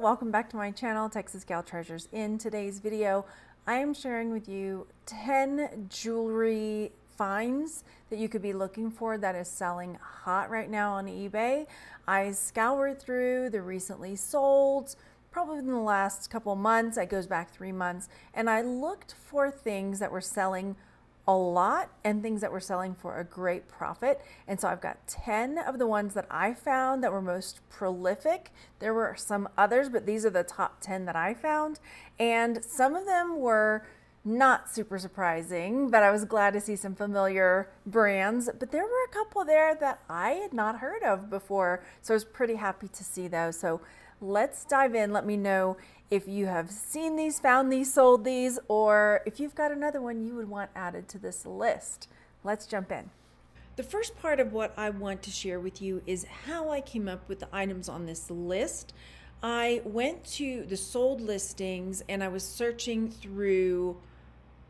welcome back to my channel, Texas Gal Treasures. In today's video, I am sharing with you 10 jewelry finds that you could be looking for that is selling hot right now on eBay. I scoured through the recently sold, probably in the last couple months, it goes back 3 months, and I looked for things that were selling a lot and things that were selling for a great profit. And so I've got 10 of the ones that I found that were most prolific. There were some others, but these are the top 10 that I found. And some of them were not super surprising, but I was glad to see some familiar brands. But there were a couple there that I had not heard of before. So I was pretty happy to see those. So let's dive in. Let me know if you have seen these, found these, sold these, or if you've got another one you would want added to this list. Let's jump in. The first part of what I want to share with you is how I came up with the items on this list. I went to the sold listings and I was searching through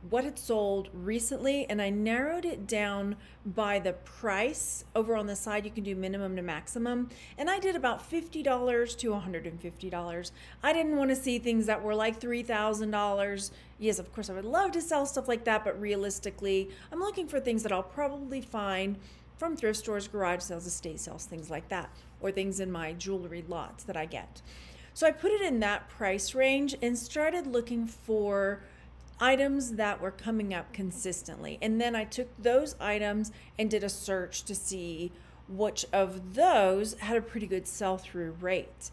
what had sold recently, and I narrowed it down by the price. Over on the side you can do minimum to maximum, and I did about $50 to $150. I didn't want to see things that were like $3,000. Yes, of course I would love to sell stuff like that, but realistically I'm looking for things that I'll probably find from thrift stores, garage sales, estate sales, things like that, or things in my jewelry lots that I get. So I put it in that price range and started looking for items that were coming up consistently. And then I took those items and did a search to see which of those had a pretty good sell-through rate.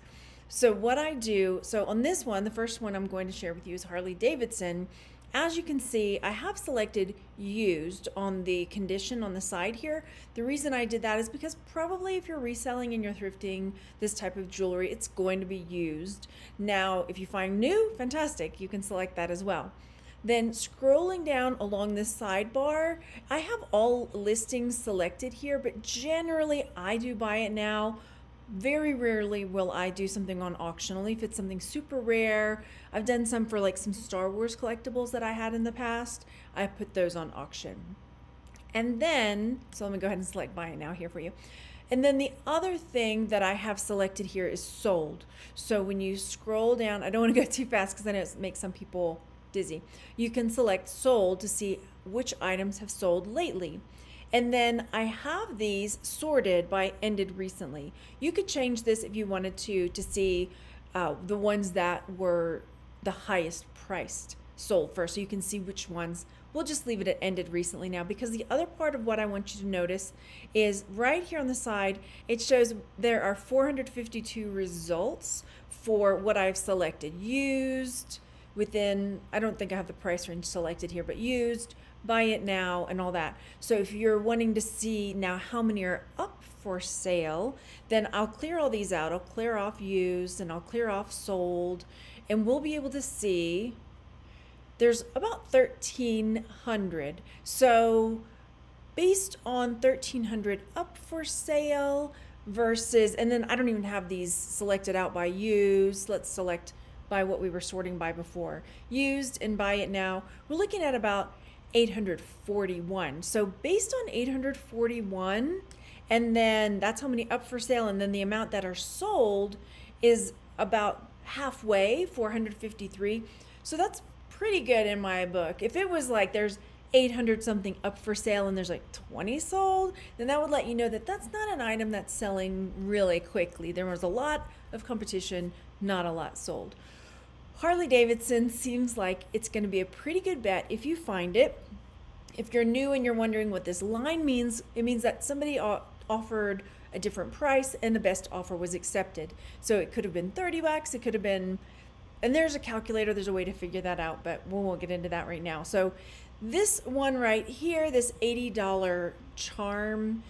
So what I do, so on this one, the first one I'm going to share with you is Harley Davidson. As you can see, I have selected used on the condition on the side here. The reason I did that is because probably if you're reselling and you're thrifting this type of jewelry, it's going to be used. Now, if you find new, fantastic, you can select that as well. Then scrolling down along this sidebar, I have all listings selected here, but generally I do buy it now. Very rarely will I do something on auction, only if it's something super rare. I've done some for like some Star Wars collectibles that I had in the past. I put those on auction. And then, so let me go ahead and select buy it now here for you. And then the other thing that I have selected here is sold. So when you scroll down, I don't want to go too fast because I know it makes some people dizzy. You can select sold to see which items have sold lately. And then I have these sorted by ended recently. You could change this if you wanted to see the ones that were the highest priced sold first, so you can see which ones. We'll just leave it at ended recently now, because the other part of what I want you to notice is right here on the side, it shows there are 452 results for what I've selected. Used, within, I don't think I have the price range selected here, but used, buy it now, and all that. So if you're wanting to see now how many are up for sale, then I'll clear all these out. I'll clear off used and I'll clear off sold, and we'll be able to see there's about 1,300. So based on 1,300 up for sale versus, and then I don't even have these selected out by used. Let's select by what we were sorting by before. Used and buy it now, we're looking at about 841. So based on 841, and then that's how many up for sale, and then the amount that are sold is about halfway, 453. So that's pretty good in my book. If it was like there's 800 something up for sale and there's like 20 sold, then that would let you know that that's not an item that's selling really quickly. There was a lot of competition, not a lot sold. Harley Davidson seems like it's going to be a pretty good bet if you find it. If you're new and you're wondering what this line means, it means that somebody offered a different price and the best offer was accepted. So it could have been 30 bucks, it could have been, and there's a calculator, there's a way to figure that out, but we won't get into that right now. So this one right here, this $80 charm,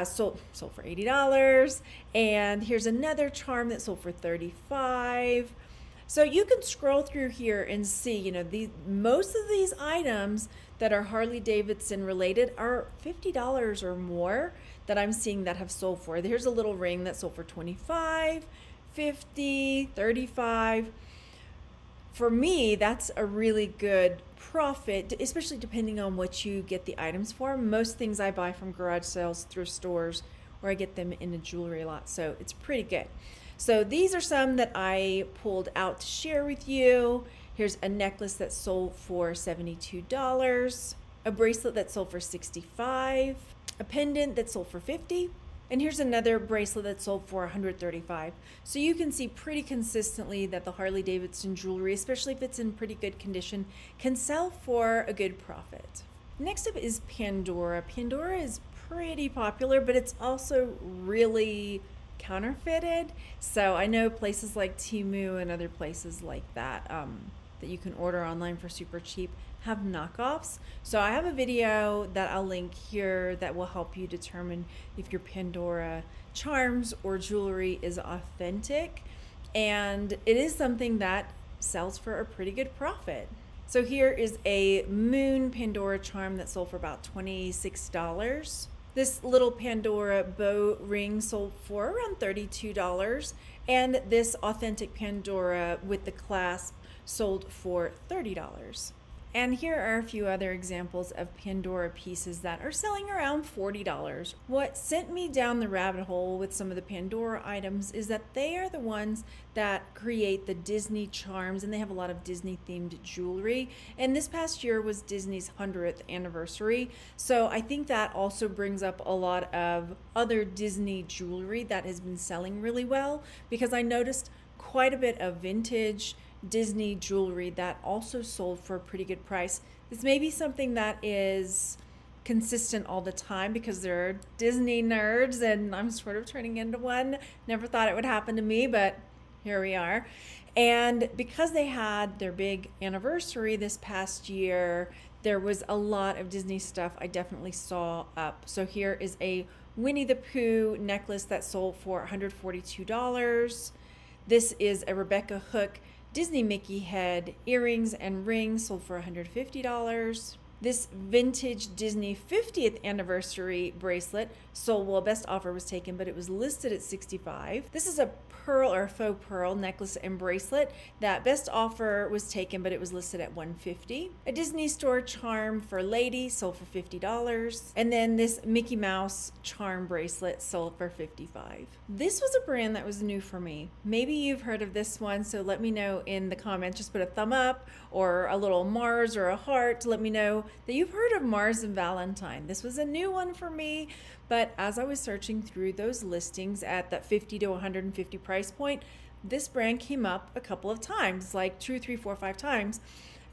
sold for $80, and here's another charm that sold for $35. So you can scroll through here and see, you know, most of these items that are Harley Davidson related are $50 or more that I'm seeing that have sold for. Here's a little ring that sold for $25, $50, $35. For me, that's a really good profit, especially depending on what you get the items for. Most things I buy from garage sales, thrift stores, or I get them in a jewelry lot, so it's pretty good. So these are some that I pulled out to share with you. Here's a necklace that sold for $72, a bracelet that sold for $65, a pendant that sold for $50, and here's another bracelet that sold for $135. So you can see pretty consistently that the Harley Davidson jewelry, especially if it's in pretty good condition, can sell for a good profit. Next up is Pandora. Pandora is pretty popular, but it's also really counterfeited. So I know places like Temu and other places like that that you can order online for super cheap have knockoffs. So I have a video that I'll link here that will help you determine if your Pandora charms or jewelry is authentic, and it is something that sells for a pretty good profit. So here is a moon Pandora charm that sold for about $26. This little Pandora bow ring sold for around $32, and this authentic Pandora with the clasp sold for $30. And here are a few other examples of Pandora pieces that are selling around $40. What sent me down the rabbit hole with some of the Pandora items is that they are the ones that create the Disney charms, and they have a lot of Disney themed jewelry. And this past year was Disney's 100th anniversary. So I think that also brings up a lot of other Disney jewelry that has been selling really well, because I noticed quite a bit of vintage Disney jewelry that also sold for a pretty good price. This may be something that is consistent all the time because they're Disney nerds, and I'm sort of turning into one. Never thought it would happen to me, but here we are. And because they had their big anniversary this past year, there was a lot of Disney stuff I definitely saw up. So here is a Winnie the Pooh necklace that sold for $142. This is a Rebecca Hook Disney Mickey head earrings and rings sold for $150. This vintage Disney 50th anniversary bracelet sold, well, best offer was taken, but it was listed at $65. This is a pearl or faux pearl necklace and bracelet that best offer was taken, but it was listed at $150. A Disney store charm for lady sold for $50. And then this Mickey Mouse charm bracelet sold for $55. This was a brand that was new for me. Maybe you've heard of this one, so let me know in the comments. Just put a thumb up or a little Mars or a heart to let me know that you've heard of Mars and Valentine. This was a new one for me, but as I was searching through those listings at that $50 to $150 price point, this brand came up a couple of times, like 2, 3, 4, 5 times.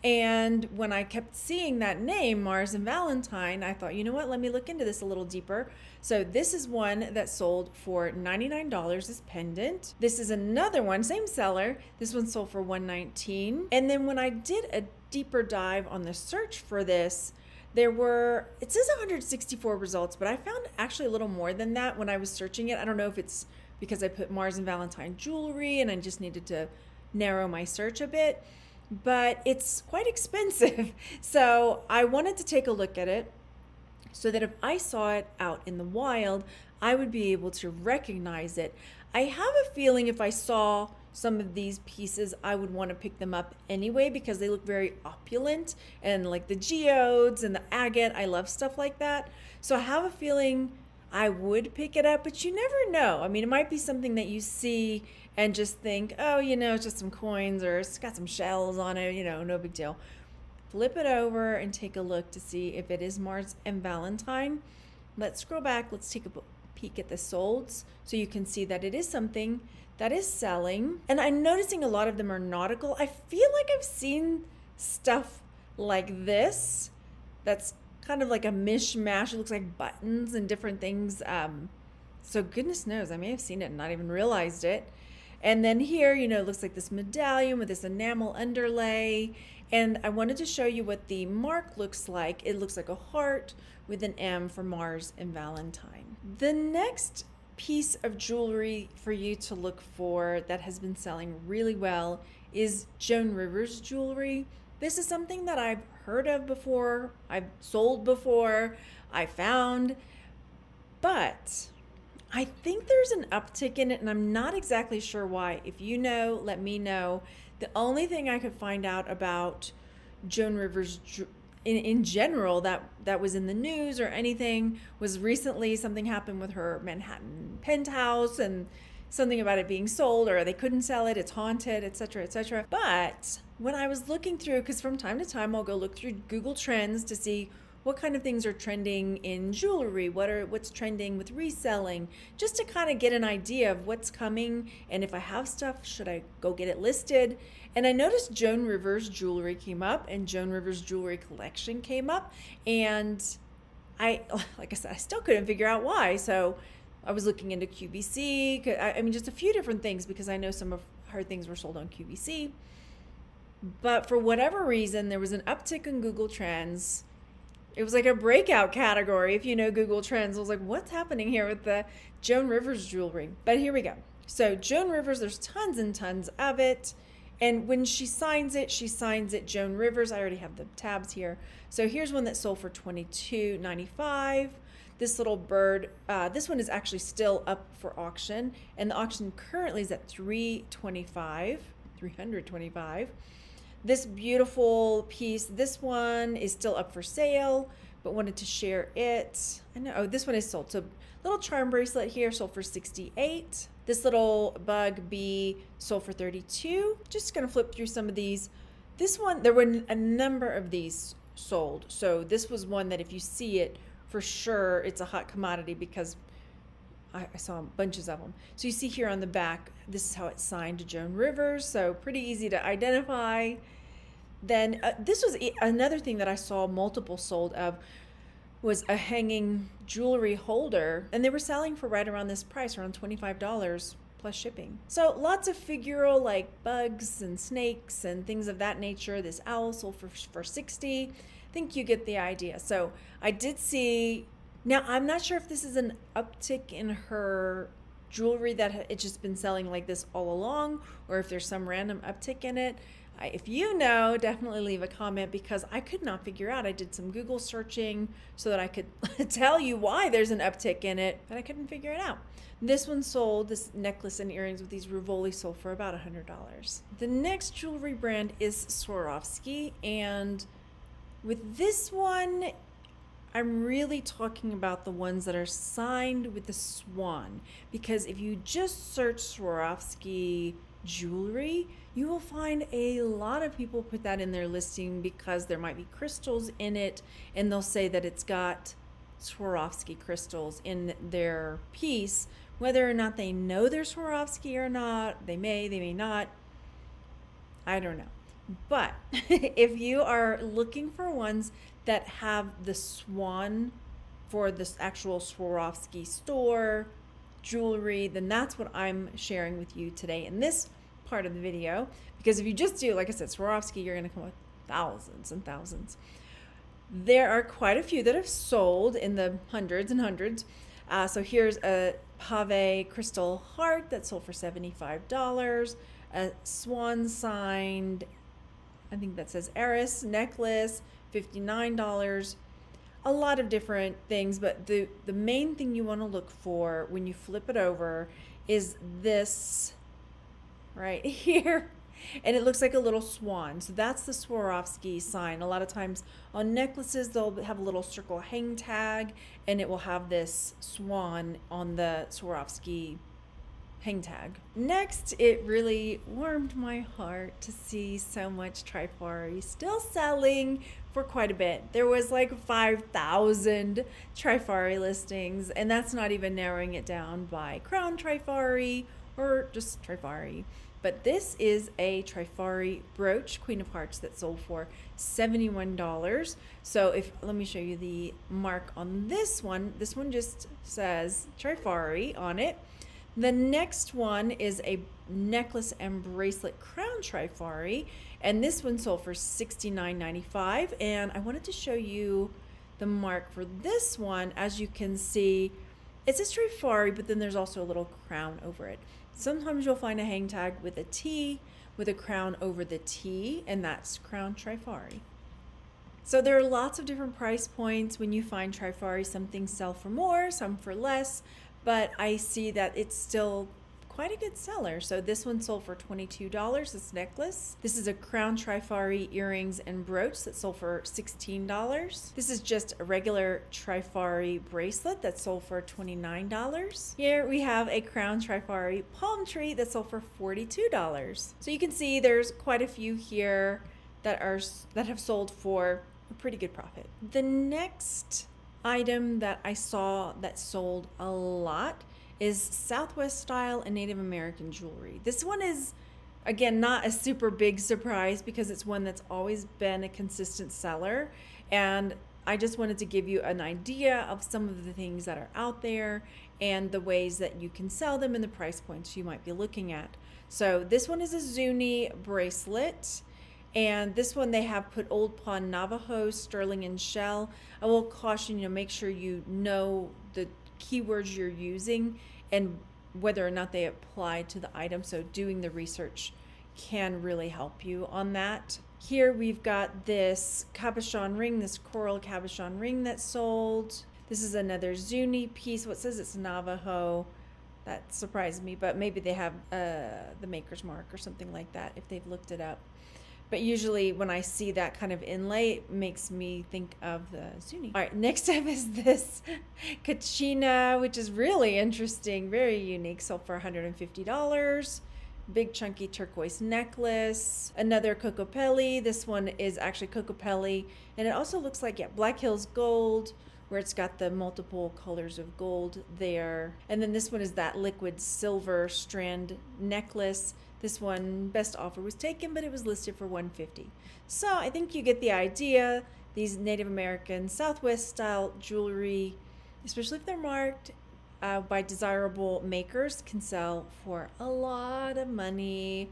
And when I kept seeing that name, Mars and Valentine, I thought, you know what, let me look into this a little deeper. So this is one that sold for $99, this pendant. This is another one, same seller. This one sold for $119. And then when I did a deeper dive on the search for this, there were, it says 164 results, but I found actually a little more than that when I was searching it. I don't know if it's because I put Mars and Valentine jewelry and I just needed to narrow my search a bit, but it's quite expensive. So I wanted to take a look at it so that if I saw it out in the wild, I would be able to recognize it. I have a feeling if I saw some of these pieces, I would want to pick them up anyway because they look very opulent, and like the geodes and the agate, I love stuff like that. So I have a feeling I would pick it up, but you never know. I mean, it might be something that you see and just think, oh, you know, it's just some coins or it's got some shells on it, you know, no big deal. Flip it over and take a look to see if it is Mars and Valentine. Let's scroll back. Let's take a peek at the solds so you can see that it is something that is selling. And I'm noticing a lot of them are nautical. I feel like I've seen stuff like this that's kind of like a mishmash. It looks like buttons and different things. So goodness knows, I may have seen it and not even realized it. And then here, you know, it looks like this medallion with this enamel underlay. And I wanted to show you what the mark looks like. It looks like a heart with an M for Mars and Valentine. The next piece of jewelry for you to look for that has been selling really well is Joan Rivers jewelry. This is something that I've heard of before, I've sold before, I found, but I think there's an uptick in it and I'm not exactly sure why. If you know, let me know. The only thing I could find out about Joan Rivers in general that was in the news or anything was recently something happened with her Manhattan penthouse, and something about it being sold or they couldn't sell it, it's haunted, etc., etc. But when I was looking through, because from time to time I'll go look through Google Trends to see what kind of things are trending in jewelry, what's trending with reselling, just to kind of get an idea of what's coming, and if I have stuff, should I go get it listed? And I noticed Joan Rivers Jewelry came up, and Joan Rivers Jewelry Collection came up, and like I said, I still couldn't figure out why. So I was looking into QVC. I mean, just a few different things, because I know some of her things were sold on QVC. But for whatever reason, there was an uptick in Google Trends. It was like a breakout category, if you know Google Trends. I was like, what's happening here with the Joan Rivers jewelry? But here we go. So Joan Rivers, there's tons and tons of it. And when she signs it Joan Rivers. I already have the tabs here. So here's one that sold for $22.95. This little bird, this one is actually still up for auction. And the auction currently is at $325. This beautiful piece, this one is still up for sale, but wanted to share it. I know, oh, this one is sold. So little charm bracelet here sold for $68. This little bug bee sold for $32. Just gonna flip through some of these. This one, there were a number of these sold. So this was one that if you see it, for sure it's a hot commodity, because I saw bunches of them. So you see here on the back, this is how it's signed to Joan Rivers. So pretty easy to identify. Then this was another thing that I saw multiple sold of, was a hanging jewelry holder, and they were selling for right around this price, around $25 plus shipping. So lots of figural, like bugs and snakes and things of that nature. This owl sold for $60. I think you get the idea. So I did see, now I'm not sure if this is an uptick in her jewelry that it's just been selling like this all along, or if there's some random uptick in it. If you know, definitely leave a comment, because I could not figure out. I did some Google searching so that I could tell you why there's an uptick in it, but I couldn't figure it out. This one sold, this necklace and earrings with these Rivoli sold for about $100. The next jewelry brand is Swarovski, and with this one, I'm really talking about the ones that are signed with the swan, because if you just search Swarovski jewelry, you will find a lot of people put that in their listing because there might be crystals in it, and they'll say that it's got Swarovski crystals in their piece. Whether or not they know they're Swarovski or not, they may not, I don't know. But if you are looking for ones that have the swan for this actual Swarovski store jewelry, then that's what I'm sharing with you today in this part of the video. Because if you just do, like I said, Swarovski, you're going to come with thousands and thousands. There are quite a few that have sold in the hundreds and hundreds. So here's a pave crystal heart that sold for $75. A swan signed, I think that says Eris necklace, $59. A lot of different things, but the main thing you want to look for when you flip it over is this right here, and it looks like a little swan. So that's the Swarovski sign. A lot of times on necklaces, they'll have a little circle hang tag, and it will have this swan on the Swarovski hang tag. Next, it really warmed my heart to see so much Trifari still selling for quite a bit. There was like 5,000 Trifari listings, and that's not even narrowing it down by crown Trifari or just Trifari. But this is a Trifari brooch, Queen of Hearts, that sold for $71. So let me show you the mark on this one. This one just says Trifari on it. The next one is a necklace and bracelet crown Trifari, and this one sold for $69.95. And I wanted to show you the mark for this one. As you can see, it says Trifari, but then there's also a little crown over it. Sometimes you'll find a hang tag with a T, with a crown over the T, and that's crown Trifari. So there are lots of different price points when you find Trifari. Some things sell for more, some for less, but I see that it's still quite a good seller. So this one sold for $22, this necklace. This is a crown trifari earrings and brooch that sold for $16. This is just a regular trifari bracelet that sold for $29. Here we have a crown trifari palm tree that sold for $42. So you can see there's quite a few here that have sold for a pretty good profit. The next item that I saw that sold a lot is Southwest style and Native American jewelry. This one is, again, not a super big surprise because it's one that's always been a consistent seller, and I just wanted to give you an idea of some of the things that are out there and the ways that you can sell them and the price points you might be looking at. So this one is a Zuni bracelet, and this one they have put Old Pawn Navajo, sterling, and shell. I will caution you to make sure you know the keywords you're using and whether or not they apply to the item. So doing the research can really help you on that. Here we've got this cabochon ring, this coral cabochon ring that sold. This is another Zuni piece. What says it's Navajo? That surprised me, but maybe they have the maker's mark or something like that if they've looked it up. But usually when I see that kind of inlay, it makes me think of the Zuni. All right, next up is this Kachina, which is really interesting, very unique. Sold for $150. Big chunky turquoise necklace. Another Cocopelli. This one is actually Cocopelli. And it also looks like, yeah, Black Hills gold, where it's got the multiple colors of gold there. And then this one is that liquid silver strand necklace. This one, best offer was taken, but it was listed for $150. So I think you get the idea. These Native American Southwest style jewelry, especially if they're marked by desirable makers, can sell for a lot of money.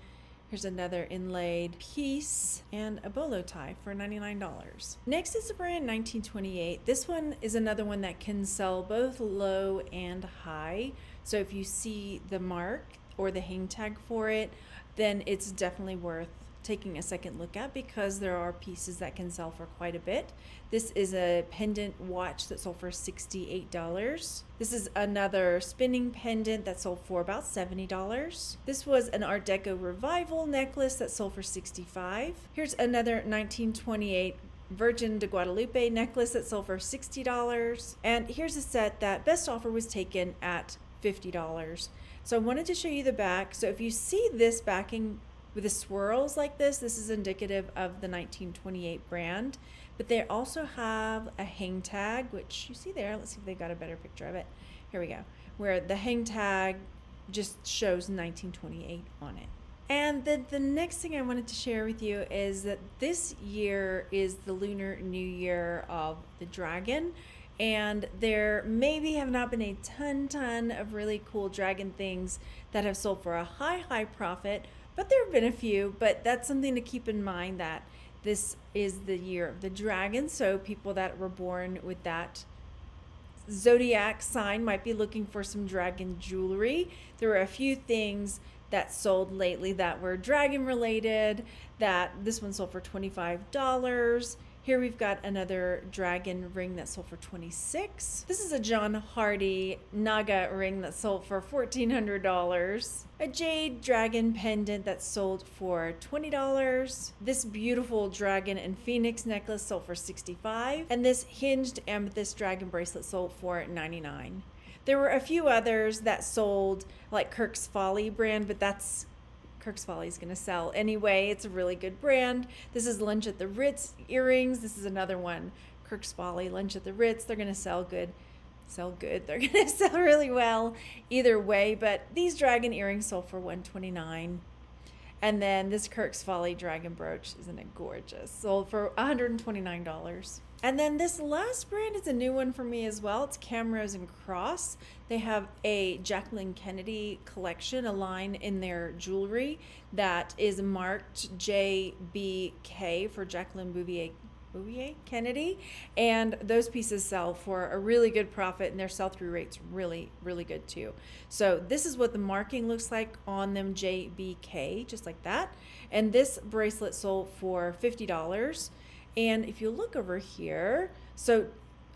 Here's another inlaid piece and a bolo tie for $99. Next is the brand 1928. This one is another one that can sell both low and high. So if you see the mark or the hang tag for it, then it's definitely worth taking a second look at because there are pieces that can sell for quite a bit. This is a pendant watch that sold for $68. This is another spinning pendant that sold for about $70. This was an Art Deco revival necklace that sold for $65. Here's another 1928 Virgin de Guadalupe necklace that sold for $60. And here's a set that best offer was taken at $50. So I wanted to show you the back. So if you see this backing with the swirls like this, this is indicative of the 1928 brand. But they also have a hang tag, which you see there. Let's see if they got a better picture of it. Here we go. Where the hang tag just shows 1928 on it. And then the next thing I wanted to share with you is that this year is the Lunar New Year of the dragon. And there maybe have not been a ton of really cool dragon things that have sold for a high profit, but there have been a few. But that's something to keep in mind, that this is the year of the dragon. So people that were born with that zodiac sign might be looking for some dragon jewelry. There were a few things that sold lately that were dragon related. That this one sold for $25. Here we've got another dragon ring that sold for $26. This is a John Hardy Naga ring that sold for $1,400. A jade dragon pendant that sold for $20. This beautiful dragon and phoenix necklace sold for $65. And this hinged amethyst dragon bracelet sold for $99. There were a few others that sold, like Kirk's Folly brand, but Kirk's Folly is going to sell anyway. It's a really good brand. This is Lunch at the Ritz earrings. This is another one, Kirk's Folly, Lunch at the Ritz. They're going to sell good. They're going to sell really well either way. But these dragon earrings sold for $129. And then this Kirk's Folly dragon brooch, isn't it gorgeous? Sold for $129. And then this last brand is a new one for me as well. It's Camrose Cross. They have a Jacqueline Kennedy collection, a line in their jewelry that is marked JBK for Jacqueline Bouvier Kennedy. And those pieces sell for a really good profit, and their sell-through rate's really good too. So this is what the marking looks like on them, JBK, just like that. And this bracelet sold for $50. And if you look over here, so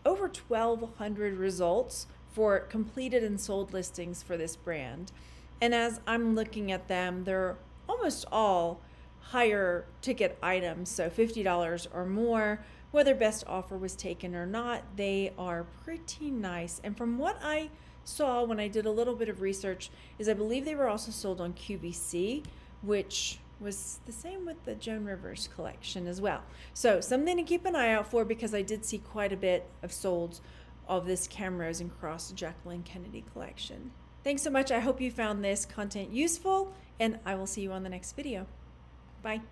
over 1,200 results for completed and sold listings for this brand. And as I'm looking at them, they're almost all higher ticket items, so $50 or more. Whether best offer was taken or not, they are pretty nice. And from what I saw when I did a little bit of research, is I believe they were also sold on QVC, which was the same with the Joan Rivers collection as well. So something to keep an eye out for, because I did see quite a bit of solds of this Camrose Cross Jacqueline Kennedy collection. Thanks so much. I hope you found this content useful, and I will see you on the next video. Bye.